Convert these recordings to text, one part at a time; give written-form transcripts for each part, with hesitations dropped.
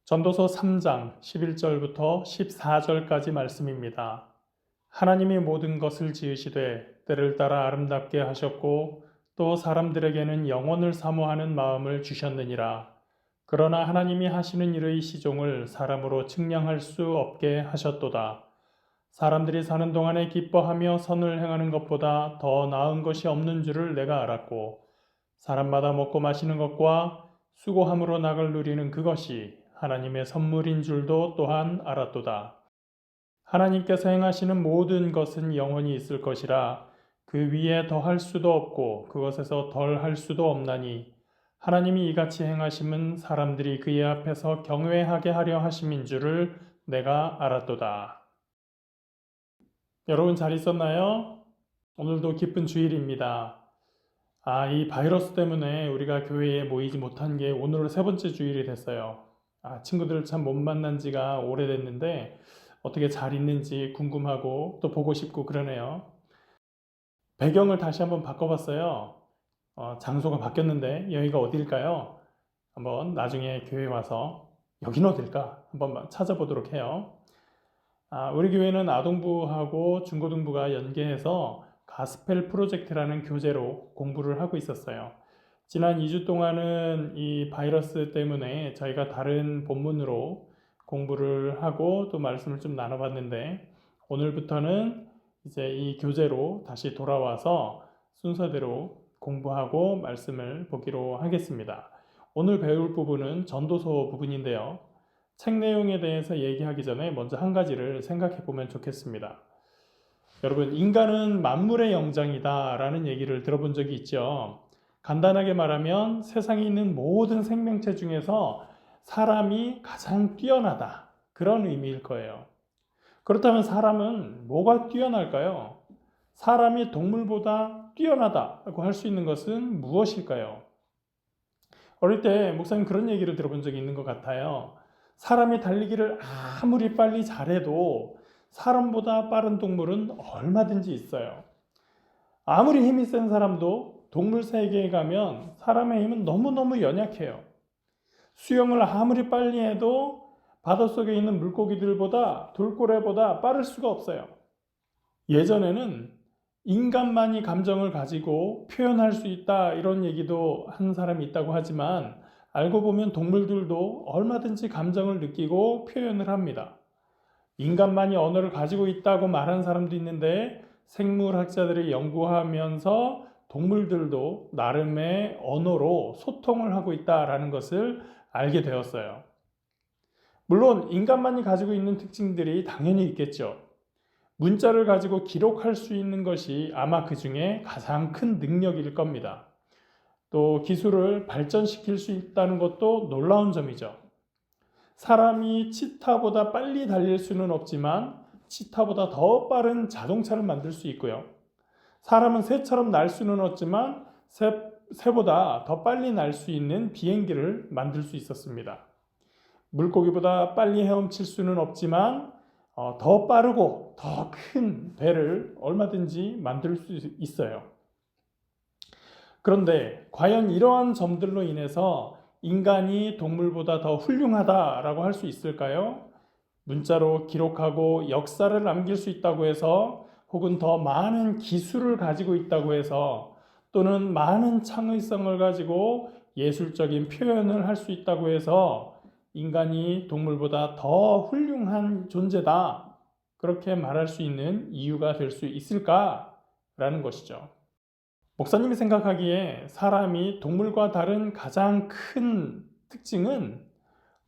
전도서 3장 11절부터 14절까지 말씀입니다. 하나님이 모든 것을 지으시되 때를 따라 아름답게 하셨고 또 사람들에게는 영원을 사모하는 마음을 주셨느니라. 그러나 하나님이 하시는 일의 시종을 사람으로 측량할 수 없게 하셨도다. 사람들이 사는 동안에 기뻐하며 선을 행하는 것보다 더 나은 것이 없는 줄을 내가 알았고 사람마다 먹고 마시는 것과 수고함으로 낙을 누리는 그것이 하나님의 선물인 줄도 또한 알았도다. 하나님께서 행하시는 모든 것은 영원히 있을 것이라 그 위에 더할 수도 없고 그것에서 덜할 수도 없나니 하나님이 이같이 행하심은 사람들이 그의 앞에서 경외하게 하려 하심인 줄을 내가 알았도다. 여러분 잘 있었나요? 오늘도 기쁜 주일입니다. 이 바이러스 때문에 우리가 교회에 모이지 못한 게 오늘 세 번째 주일이 됐어요. 친구들을 참 못 만난 지가 오래됐는데 어떻게 잘 있는지 궁금하고 또 보고 싶고 그러네요. 배경을 다시 한번 바꿔봤어요. 장소가 바뀌었는데 여기가 어딜까요? 한번 나중에 교회 와서 여기는 어딜까 한번 찾아보도록 해요. 우리 교회는 아동부하고 중고등부가 연계해서 가스펠 프로젝트라는 교재로 공부를 하고 있었어요. 지난 2주 동안은 이 바이러스 때문에 저희가 다른 본문으로 공부를 하고 또 말씀을 좀 나눠봤는데 오늘부터는 이제 이 교재로 다시 돌아와서 순서대로 공부하고 말씀을 보기로 하겠습니다. 오늘 배울 부분은 전도서 부분인데요. 책 내용에 대해서 얘기하기 전에 먼저 한 가지를 생각해 보면 좋겠습니다. 여러분, 인간은 만물의 영장이다 라는 얘기를 들어본 적이 있죠. 간단하게 말하면 세상에 있는 모든 생명체 중에서 사람이 가장 뛰어나다. 그런 의미일 거예요. 그렇다면 사람은 뭐가 뛰어날까요? 사람이 동물보다 뛰어나다고 할 수 있는 것은 무엇일까요? 어릴 때 목사님 그런 얘기를 들어본 적이 있는 것 같아요. 사람이 달리기를 아무리 빨리 잘해도 사람보다 빠른 동물은 얼마든지 있어요. 아무리 힘이 센 사람도 동물 세계에 가면 사람의 힘은 너무너무 연약해요. 수영을 아무리 빨리 해도 바닷속에 있는 물고기들보다 돌고래보다 빠를 수가 없어요. 예전에는 인간만이 감정을 가지고 표현할 수 있다 이런 얘기도 한 사람이 있다고 하지만 알고 보면 동물들도 얼마든지 감정을 느끼고 표현을 합니다. 인간만이 언어를 가지고 있다고 말하는 사람도 있는데 생물학자들이 연구하면서 동물들도 나름의 언어로 소통을 하고 있다는 것을 알게 되었어요. 물론 인간만이 가지고 있는 특징들이 당연히 있겠죠. 문자를 가지고 기록할 수 있는 것이 아마 그 중에 가장 큰 능력일 겁니다. 또 기술을 발전시킬 수 있다는 것도 놀라운 점이죠. 사람이 치타보다 빨리 달릴 수는 없지만 치타보다 더 빠른 자동차를 만들 수 있고요. 사람은 새처럼 날 수는 없지만 새보다 더 빨리 날 수 있는 비행기를 만들 수 있었습니다. 물고기보다 빨리 헤엄칠 수는 없지만 더 빠르고 더 큰 배를 얼마든지 만들 수 있어요. 그런데 과연 이러한 점들로 인해서 인간이 동물보다 더 훌륭하다라고 할 수 있을까요? 문자로 기록하고 역사를 남길 수 있다고 해서 혹은 더 많은 기술을 가지고 있다고 해서 또는 많은 창의성을 가지고 예술적인 표현을 할 수 있다고 해서 인간이 동물보다 더 훌륭한 존재다. 그렇게 말할 수 있는 이유가 될 수 있을까라는 것이죠. 목사님이 생각하기에 사람이 동물과 다른 가장 큰 특징은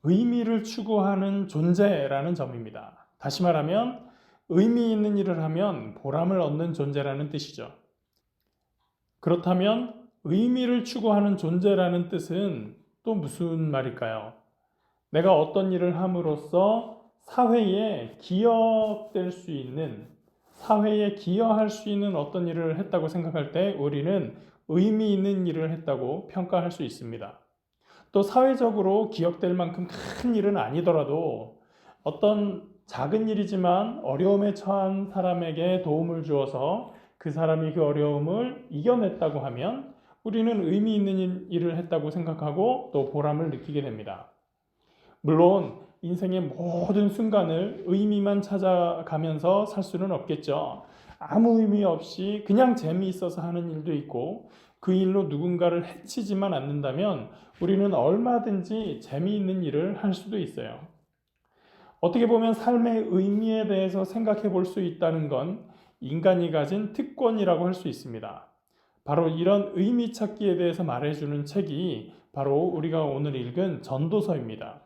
의미를 추구하는 존재라는 점입니다. 다시 말하면 의미 있는 일을 하면 보람을 얻는 존재라는 뜻이죠. 그렇다면 의미를 추구하는 존재라는 뜻은 또 무슨 말일까요? 내가 어떤 일을 함으로써 사회에 기여될 수 있는, 사회에 기여할 수 있는 어떤 일을 했다고 생각할 때 우리는 의미 있는 일을 했다고 평가할 수 있습니다. 또 사회적으로 기억될 만큼 큰 일은 아니더라도 어떤 작은 일이지만 어려움에 처한 사람에게 도움을 주어서 그 사람이 그 어려움을 이겨냈다고 하면 우리는 의미 있는 일을 했다고 생각하고 또 보람을 느끼게 됩니다. 물론 인생의 모든 순간을 의미만 찾아가면서 살 수는 없겠죠. 아무 의미 없이 그냥 재미있어서 하는 일도 있고 그 일로 누군가를 해치지만 않는다면 우리는 얼마든지 재미있는 일을 할 수도 있어요. 어떻게 보면 삶의 의미에 대해서 생각해 볼 수 있다는 건 인간이 가진 특권이라고 할 수 있습니다. 바로 이런 의미 찾기에 대해서 말해주는 책이 바로 우리가 오늘 읽은 전도서입니다.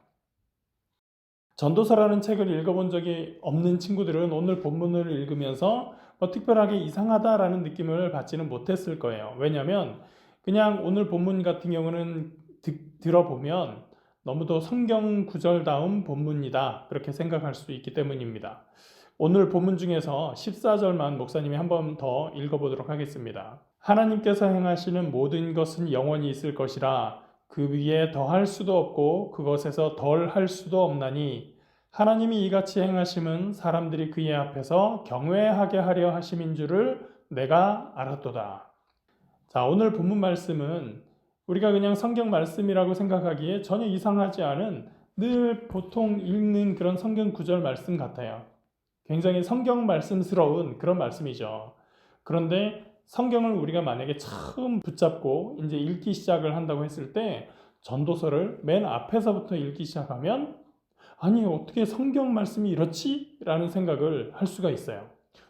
전도서라는 책을 읽어본 적이 없는 친구들은 오늘 본문을 읽으면서 특별하게 이상하다라는 느낌을 받지는 못했을 거예요. 왜냐하면 그냥 오늘 본문 같은 경우는 들어보면 너무도 성경 구절다운 본문이다 그렇게 생각할 수 있기 때문입니다. 오늘 본문 중에서 14절만 목사님이 한 번 더 읽어보도록 하겠습니다. 하나님께서 행하시는 모든 것은 영원히 있을 것이라 그 위에 더할 수도 없고 그것에서 덜 할 수도 없나니 하나님이 이같이 행하심은 사람들이 그의 앞에서 경외하게 하려 하심인 줄을 내가 알았도다. 자, 오늘 본문 말씀은 우리가 그냥 성경 말씀이라고 생각하기에 전혀 이상하지 않은 늘 보통 읽는 그런 성경 구절 말씀 같아요. 굉장히 성경 말씀스러운 그런 말씀이죠. 그런데 성경을 우리가 만약에 처음 붙잡고 이제 읽기 시작을 한다고 했을 때 전도서를 맨 앞에서부터 읽기 시작하면 아니 어떻게 성경 말씀이 이렇지? 라는 생각을 할 수가 있어요.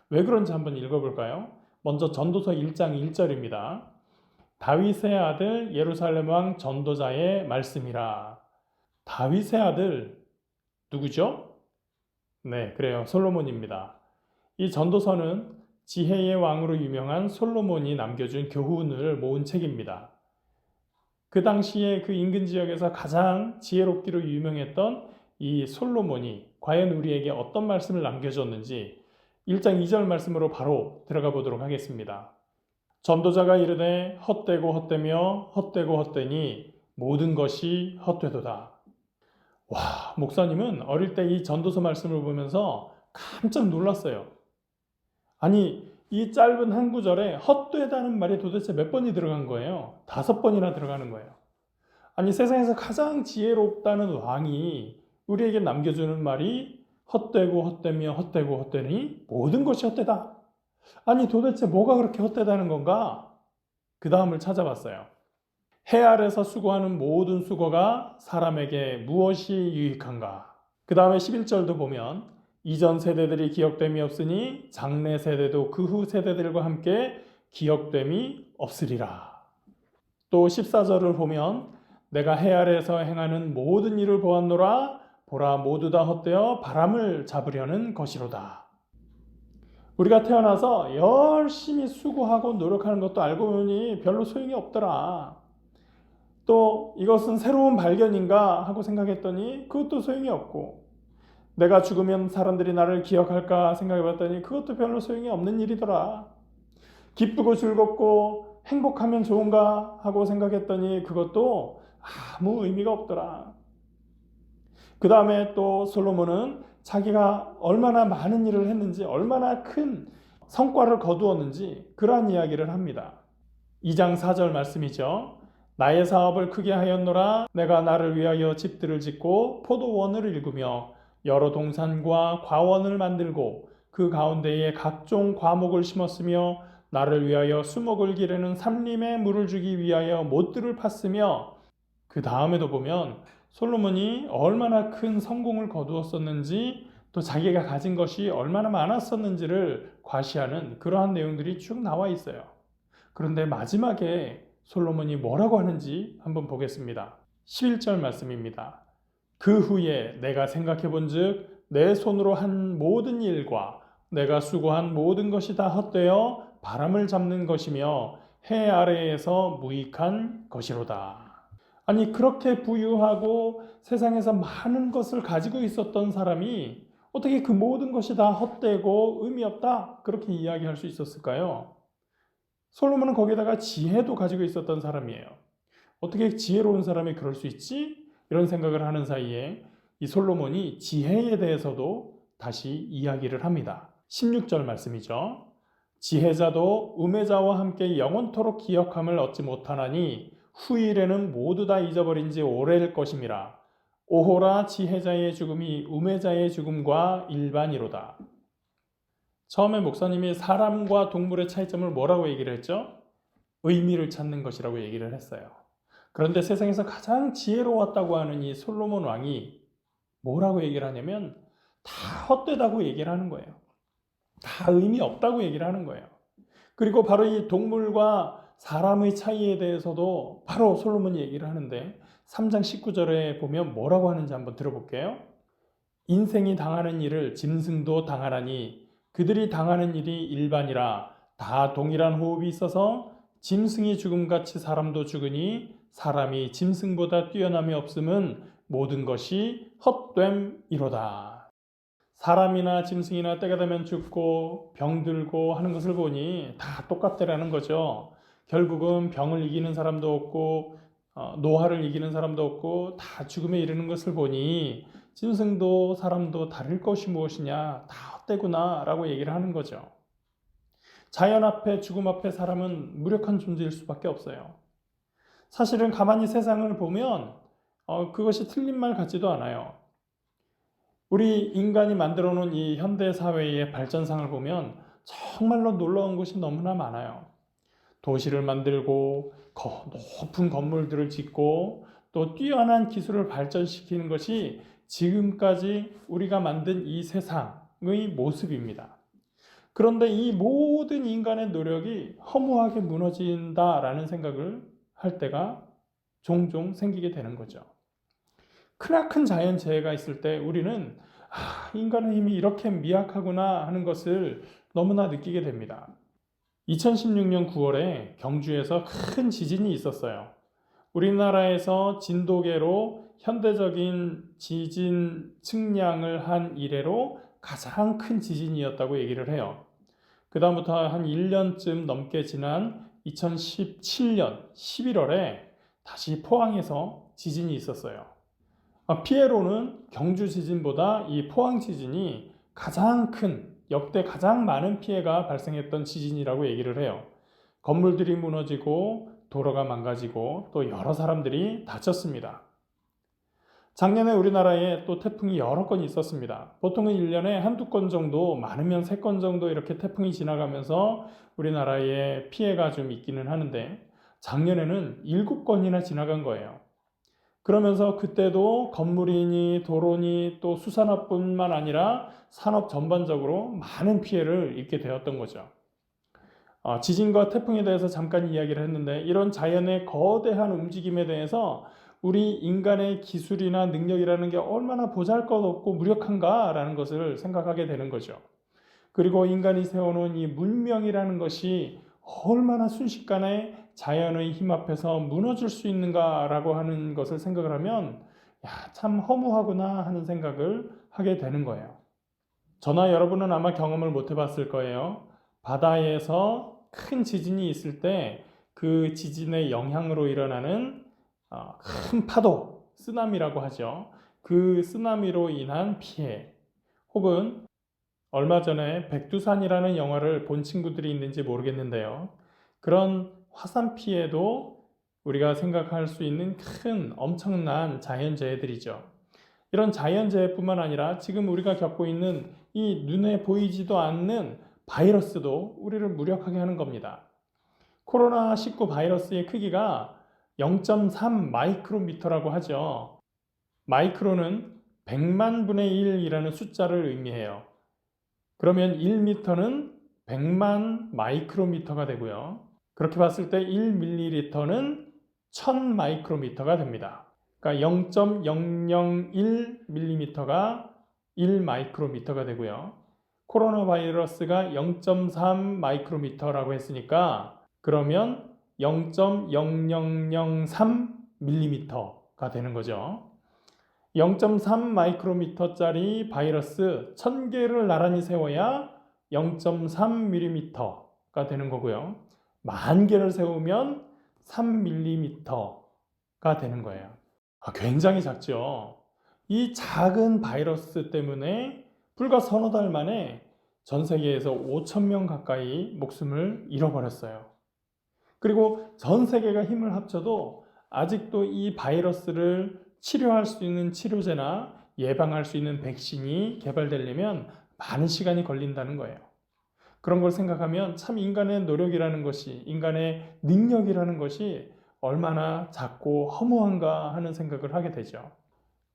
왜 그런지 한번 읽어볼까요? 먼저 전도서 1장 1절입니다. 다윗의 아들 예루살렘 왕 전도자의 말씀이라. 다윗의 아들 누구죠? 네, 그래요. 솔로몬입니다. 이 전도서는 지혜의 왕으로 유명한 솔로몬이 남겨준 교훈을 모은 책입니다. 그 당시에 그 인근 지역에서 가장 지혜롭기로 유명했던 이 솔로몬이 과연 우리에게 어떤 말씀을 남겨줬는지 1장 2절 말씀으로 바로 들어가 보도록 하겠습니다. 전도자가 이르되 헛되고 헛되며 헛되고 헛되니 모든 것이 헛되도다. 와, 목사님은 어릴 때 이 전도서 말씀을 보면서 깜짝 놀랐어요. 아니, 이 짧은 한 구절에 헛되다는 말이 도대체 몇 번이 들어간 거예요? 5번이나 들어가는 거예요. 아니, 세상에서 가장 지혜롭다는 왕이 우리에게 남겨주는 말이 헛되고 헛되며 헛되고 헛되니 모든 것이 헛되다. 아니 도대체 뭐가 그렇게 헛되다는 건가? 그 다음을 찾아봤어요. 해 아래서 수고하는 모든 수고가 사람에게 무엇이 유익한가? 그 다음에 11절도 보면 이전 세대들이 기억됨이 없으니 장래 세대도 그 후 세대들과 함께 기억됨이 없으리라. 또 14절을 보면 내가 해 아래에서 행하는 모든 일을 보았노라 보라 모두 다 헛되어 바람을 잡으려는 것이로다. 우리가 태어나서 열심히 수고하고 노력하는 것도 알고 보니 별로 소용이 없더라. 또 이것은 새로운 발견인가 하고 생각했더니 그것도 소용이 없고 내가 죽으면 사람들이 나를 기억할까 생각해 봤더니 그것도 별로 소용이 없는 일이더라. 기쁘고 즐겁고 행복하면 좋은가 하고 생각했더니 그것도 아무 의미가 없더라. 그 다음에 또 솔로몬은 자기가 얼마나 많은 일을 했는지 얼마나 큰 성과를 거두었는지 그러한 이야기를 합니다. 2장 4절 말씀이죠. 나의 사업을 크게 하였노라 내가 나를 위하여 집들을 짓고 포도원을 일구며 여러 동산과 과원을 만들고 그 가운데에 각종 과목을 심었으며 나를 위하여 수목을 기르는 삼림에 물을 주기 위하여 못들을 팠으며 그 다음에도 보면 솔로몬이 얼마나 큰 성공을 거두었었는지 또 자기가 가진 것이 얼마나 많았었는지를 과시하는 그러한 내용들이 쭉 나와 있어요. 그런데 마지막에 솔로몬이 뭐라고 하는지 한번 보겠습니다. 11절 말씀입니다. 그 후에 내가 생각해 본즉 내 손으로 한 모든 일과 내가 수고한 모든 것이 다 헛되어 바람을 잡는 것이며 해 아래에서 무익한 것이로다. 아니 그렇게 부유하고 세상에서 많은 것을 가지고 있었던 사람이 어떻게 그 모든 것이 다 헛되고 의미 없다 그렇게 이야기할 수 있었을까요? 솔로몬은 거기다가 지혜도 가지고 있었던 사람이에요. 어떻게 지혜로운 사람이 그럴 수 있지? 이런 생각을 하는 사이에 이 솔로몬이 지혜에 대해서도 다시 이야기를 합니다. 16절 말씀이죠. 지혜자도 우매자와 함께 영원토록 기억함을 얻지 못하나니 후일에는 모두 다 잊어버린 지 오래일 것임이라. 오호라 지혜자의 죽음이 우매자의 죽음과 일반이로다. 처음에 목사님이 사람과 동물의 차이점을 뭐라고 얘기를 했죠? 의미를 찾는 것이라고 얘기를 했어요. 그런데 세상에서 가장 지혜로웠다고 하는 이 솔로몬 왕이 뭐라고 얘기를 하냐면 다 헛되다고 얘기를 하는 거예요. 다 의미 없다고 얘기를 하는 거예요. 그리고 바로 이 동물과 사람의 차이에 대해서도 바로 솔로몬이 얘기를 하는데 3장 19절에 보면 뭐라고 하는지 한번 들어볼게요. 인생이 당하는 일을 짐승도 당하나니 그들이 당하는 일이 일반이라 다 동일한 호흡이 있어서 짐승이 죽음같이 사람도 죽으니 사람이 짐승보다 뛰어남이 없음은 모든 것이 헛됨이로다. 사람이나 짐승이나 때가 되면 죽고 병들고 하는 것을 보니 다 똑같다라는 거죠. 결국은 병을 이기는 사람도 없고 노화를 이기는 사람도 없고 다 죽음에 이르는 것을 보니 짐승도 사람도 다를 것이 무엇이냐, 다 헛되구나 라고 얘기를 하는 거죠. 자연 앞에 죽음 앞에 사람은 무력한 존재일 수밖에 없어요. 사실은 가만히 세상을 보면 그것이 틀린 말 같지도 않아요. 우리 인간이 만들어 놓은 이 현대 사회의 발전상을 보면 정말로 놀라운 것이 너무나 많아요. 도시를 만들고 높은 건물들을 짓고 또 뛰어난 기술을 발전시키는 것이 지금까지 우리가 만든 이 세상의 모습입니다. 그런데 이 모든 인간의 노력이 허무하게 무너진다라는 생각을 할 때가 종종 생기게 되는 거죠. 크나큰 자연재해가 있을 때 우리는 인간의 힘이 이렇게 미약하구나 하는 것을 너무나 느끼게 됩니다. 2016년 9월에 경주에서 큰 지진이 있었어요. 우리나라에서 진도계로 현대적인 지진 측량을 한 이래로 가장 큰 지진이었다고 얘기를 해요. 그 다음부터 한 1년쯤 넘게 지난 2017년 11월에 다시 포항에서 지진이 있었어요. 피해로는 경주 지진보다 이 포항 지진이 가장 큰, 역대 가장 많은 피해가 발생했던 지진이라고 얘기를 해요. 건물들이 무너지고 도로가 망가지고 또 여러 사람들이 다쳤습니다. 작년에 우리나라에 또 태풍이 여러 건 있었습니다. 보통은 1년에 한두 건 정도, 많으면 3건 정도 이렇게 태풍이 지나가면서 우리나라에 피해가 좀 있기는 하는데 작년에는 7건이나 지나간 거예요. 그러면서 그때도 건물이니 도로니 또 수산업뿐만 아니라 산업 전반적으로 많은 피해를 입게 되었던 거죠. 지진과 태풍에 대해서 잠깐 이야기를 했는데 이런 자연의 거대한 움직임에 대해서 우리 인간의 기술이나 능력이라는 게 얼마나 보잘것없고 무력한가라는 것을 생각하게 되는 거죠. 그리고 인간이 세워놓은 이 문명이라는 것이 얼마나 순식간에 자연의 힘 앞에서 무너질 수 있는가라고 하는 것을 생각을 하면 참 허무하구나 하는 생각을 하게 되는 거예요. 저나 여러분은 아마 경험을 못 해봤을 거예요. 바다에서 큰 지진이 있을 때 그 지진의 영향으로 일어나는 큰 파도, 쓰나미라고 하죠. 그 쓰나미로 인한 피해 혹은 얼마 전에 백두산이라는 영화를 본 친구들이 있는지 모르겠는데요. 그런 화산 피해도 우리가 생각할 수 있는 큰 엄청난 자연재해들이죠. 이런 자연재해뿐만 아니라 지금 우리가 겪고 있는 이 눈에 보이지도 않는 바이러스도 우리를 무력하게 하는 겁니다. 코로나19 바이러스의 크기가 0.3 마이크로미터라고 하죠. 마이크로는 100만 분의 1이라는 숫자를 의미해요. 그러면 1미터는 100만 마이크로미터가 되고요. 그렇게 봤을 때 1ml는 1000 마이크로미터가 됩니다. 그러니까 0.001mm가 1 마이크로미터가 되고요. 코로나 바이러스가 0.3 마이크로미터라고 했으니까 그러면 0.0003mm가 되는 거죠. 0.3 마이크로미터짜리 바이러스 1000개를 나란히 세워야 0.3mm가 되는 거고요. 10,000개를 세우면 3mm가 되는 거예요. 굉장히 작죠. 이 작은 바이러스 때문에 불과 서너 달 만에 전 세계에서 5,000명 가까이 목숨을 잃어버렸어요. 그리고 전 세계가 힘을 합쳐도 아직도 이 바이러스를 치료할 수 있는 치료제나 예방할 수 있는 백신이 개발되려면 많은 시간이 걸린다는 거예요. 그런 걸 생각하면 참 인간의 노력이라는 것이, 인간의 능력이라는 것이 얼마나 작고 허무한가 하는 생각을 하게 되죠.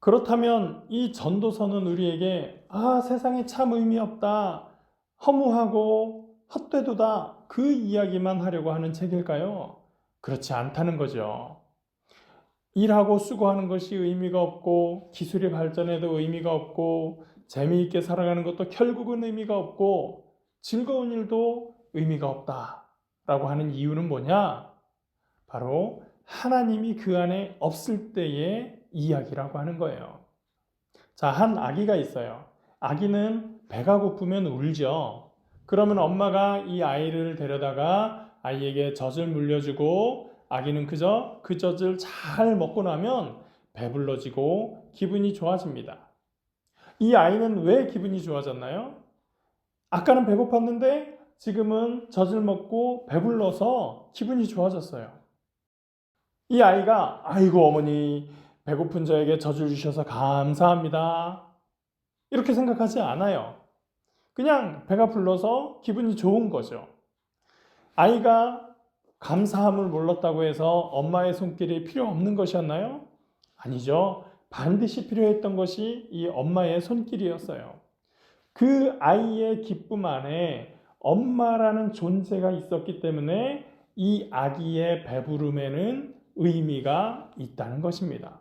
그렇다면 이 전도서는 우리에게 세상에 참 의미 없다, 허무하고 헛되도다, 그 이야기만 하려고 하는 책일까요? 그렇지 않다는 거죠. 일하고 수고하는 것이 의미가 없고, 기술이 발전해도 의미가 없고, 재미있게 살아가는 것도 결국은 의미가 없고, 즐거운 일도 의미가 없다라고 하는 이유는 뭐냐? 바로 하나님이 그 안에 없을 때의 이야기라고 하는 거예요. 자, 한 아기가 있어요. 아기는 배가 고프면 울죠. 그러면 엄마가 이 아이를 데려다가 아이에게 젖을 물려주고 아기는 그저 그 젖을 잘 먹고 나면 배불러지고 기분이 좋아집니다. 이 아이는 왜 기분이 좋아졌나요? 아까는 배고팠는데 지금은 젖을 먹고 배불러서 기분이 좋아졌어요. 이 아이가 아이고 어머니 배고픈 저에게 젖을 주셔서 감사합니다, 이렇게 생각하지 않아요. 그냥 배가 불러서 기분이 좋은 거죠. 아이가 감사함을 몰랐다고 해서 엄마의 손길이 필요 없는 것이었나요? 아니죠. 반드시 필요했던 것이 이 엄마의 손길이었어요. 그 아이의 기쁨 안에 엄마라는 존재가 있었기 때문에 이 아기의 배부름에는 의미가 있다는 것입니다.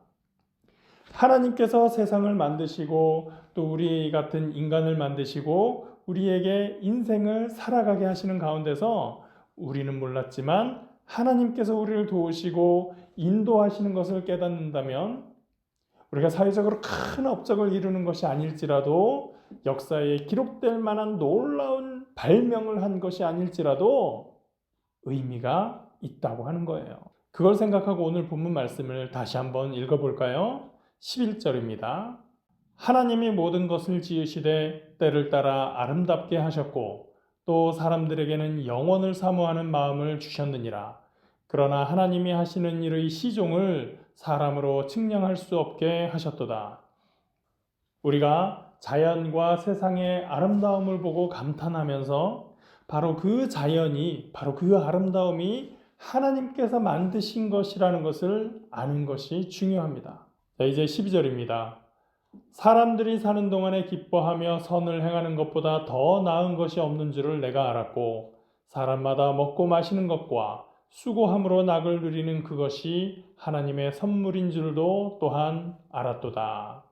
하나님께서 세상을 만드시고 또 우리 같은 인간을 만드시고 우리에게 인생을 살아가게 하시는 가운데서 우리는 몰랐지만 하나님께서 우리를 도우시고 인도하시는 것을 깨닫는다면 우리가 사회적으로 큰 업적을 이루는 것이 아닐지라도 역사에 기록될 만한 놀라운 발명을 한 것이 아닐지라도 의미가 있다고 하는 거예요. 그걸 생각하고 오늘 본문 말씀을 다시 한번 읽어볼까요? 11절입니다. 하나님이 모든 것을 지으시되 때를 따라 아름답게 하셨고 또 사람들에게는 영원을 사모하는 마음을 주셨느니라. 그러나 하나님이 하시는 일의 시종을 사람으로 측량할 수 없게 하셨도다. 우리가 자연과 세상의 아름다움을 보고 감탄하면서 바로 그 자연이, 바로 그 아름다움이 하나님께서 만드신 것이라는 것을 아는 것이 중요합니다. 자, 이제 12절입니다. 사람들이 사는 동안에 기뻐하며 선을 행하는 것보다 더 나은 것이 없는 줄을 내가 알았고 사람마다 먹고 마시는 것과 수고함으로 낙을 누리는 그것이 하나님의 선물인 줄도 또한 알았도다.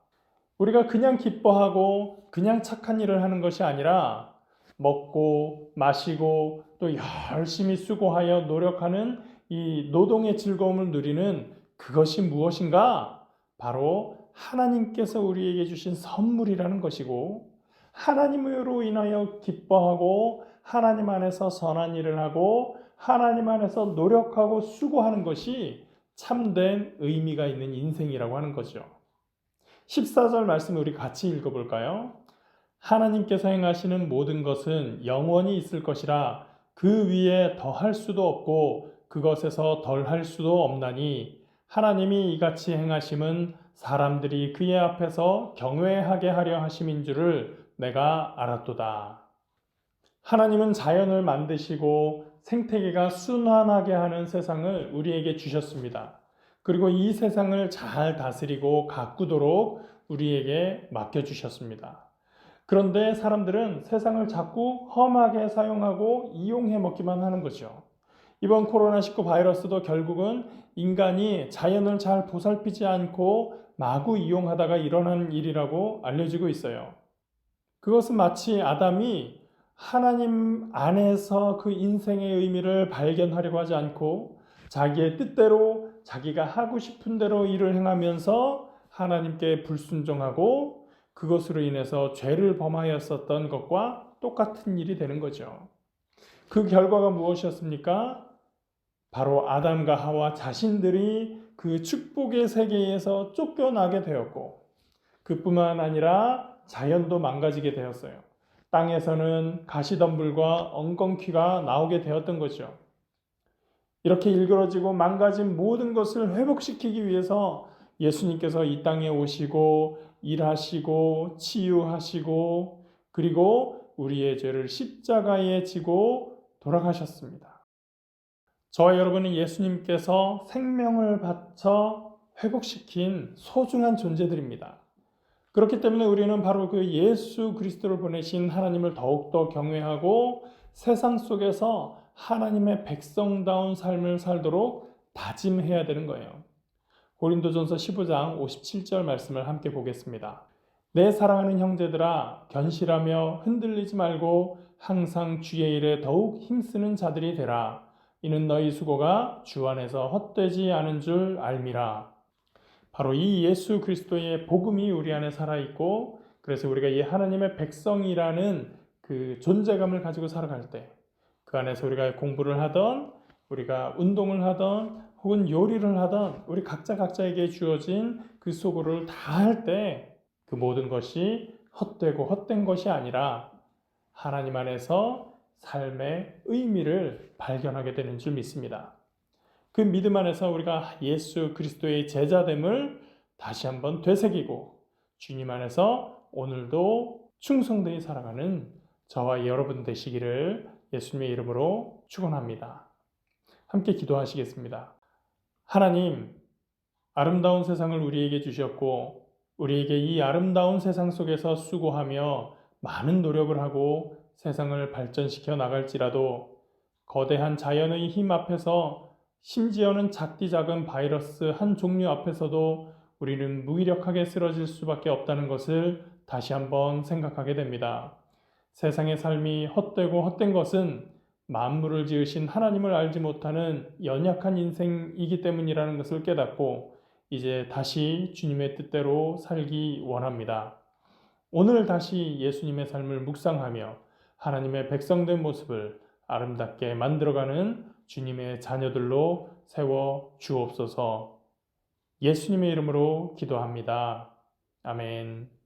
우리가 그냥 기뻐하고 그냥 착한 일을 하는 것이 아니라 먹고 마시고 또 열심히 수고하여 노력하는 이 노동의 즐거움을 누리는 그것이 무엇인가? 바로 하나님께서 우리에게 주신 선물이라는 것이고 하나님으로 인하여 기뻐하고 하나님 안에서 선한 일을 하고 하나님 안에서 노력하고 수고하는 것이 참된 의미가 있는 인생이라고 하는 거죠. 14절 말씀을 우리 같이 읽어볼까요? 하나님께서 행하시는 모든 것은 영원히 있을 것이라 그 위에 더할 수도 없고 그것에서 덜할 수도 없나니 하나님이 이같이 행하심은 사람들이 그의 앞에서 경외하게 하려 하심인 줄을 내가 알았도다. 하나님은 자연을 만드시고 생태계가 순환하게 하는 세상을 우리에게 주셨습니다. 그리고 이 세상을 잘 다스리고 가꾸도록 우리에게 맡겨주셨습니다. 그런데 사람들은 세상을 자꾸 험하게 사용하고 이용해 먹기만 하는 거죠. 이번 코로나19 바이러스도 결국은 인간이 자연을 잘 보살피지 않고 마구 이용하다가 일어나는 일이라고 알려지고 있어요. 그것은 마치 아담이 하나님 안에서 그 인생의 의미를 발견하려고 하지 않고 자기의 뜻대로 자기가 하고 싶은 대로 일을 행하면서 하나님께 불순종하고 그것으로 인해서 죄를 범하였었던 것과 똑같은 일이 되는 거죠. 그 결과가 무엇이었습니까? 바로 아담과 하와 자신들이 그 축복의 세계에서 쫓겨나게 되었고 그뿐만 아니라 자연도 망가지게 되었어요. 땅에서는 가시덤불과 엉겅퀴가 나오게 되었던 거죠. 이렇게 일그러지고 망가진 모든 것을 회복시키기 위해서 예수님께서 이 땅에 오시고 일하시고 치유하시고 그리고 우리의 죄를 십자가에 지고 돌아가셨습니다. 저와 여러분은 예수님께서 생명을 바쳐 회복시킨 소중한 존재들입니다. 그렇기 때문에 우리는 바로 그 예수 그리스도를 보내신 하나님을 더욱더 경외하고 세상 속에서 하나님의 백성다운 삶을 살도록 다짐해야 되는 거예요. 고린도전서 15장 57절 말씀을 함께 보겠습니다. 내 사랑하는 형제들아, 견실하며 흔들리지 말고 항상 주의 일에 더욱 힘쓰는 자들이 되라. 이는 너희 수고가 주 안에서 헛되지 않은 줄 알미라. 바로 이 예수 그리스도의 복음이 우리 안에 살아있고, 그래서 우리가 이 하나님의 백성이라는 그 존재감을 가지고 살아갈 때, 그 안에서 우리가 공부를 하던, 우리가 운동을 하던, 혹은 요리를 하던, 우리 각자에게 주어진 그 수고를 다 할 때, 그 모든 것이 헛되고 헛된 것이 아니라 하나님 안에서 삶의 의미를 발견하게 되는 줄 믿습니다. 그 믿음 안에서 우리가 예수 그리스도의 제자됨을 다시 한번 되새기고 주님 안에서 오늘도 충성되이 살아가는 저와 여러분 되시기를 예수님의 이름으로 축원합니다. 함께 기도하시겠습니다. 하나님, 아름다운 세상을 우리에게 주셨고 우리에게 이 아름다운 세상 속에서 수고하며 많은 노력을 하고 세상을 발전시켜 나갈지라도 거대한 자연의 힘 앞에서 심지어는 작디 작은 바이러스 한 종류 앞에서도 우리는 무기력하게 쓰러질 수밖에 없다는 것을 다시 한번 생각하게 됩니다. 세상의 삶이 헛되고 헛된 것은 만물을 지으신 하나님을 알지 못하는 연약한 인생이기 때문이라는 것을 깨닫고 이제 다시 주님의 뜻대로 살기 원합니다. 오늘 다시 예수님의 삶을 묵상하며 하나님의 백성된 모습을 아름답게 만들어가는 주님의 자녀들로 세워 주옵소서. 예수님의 이름으로 기도합니다. 아멘.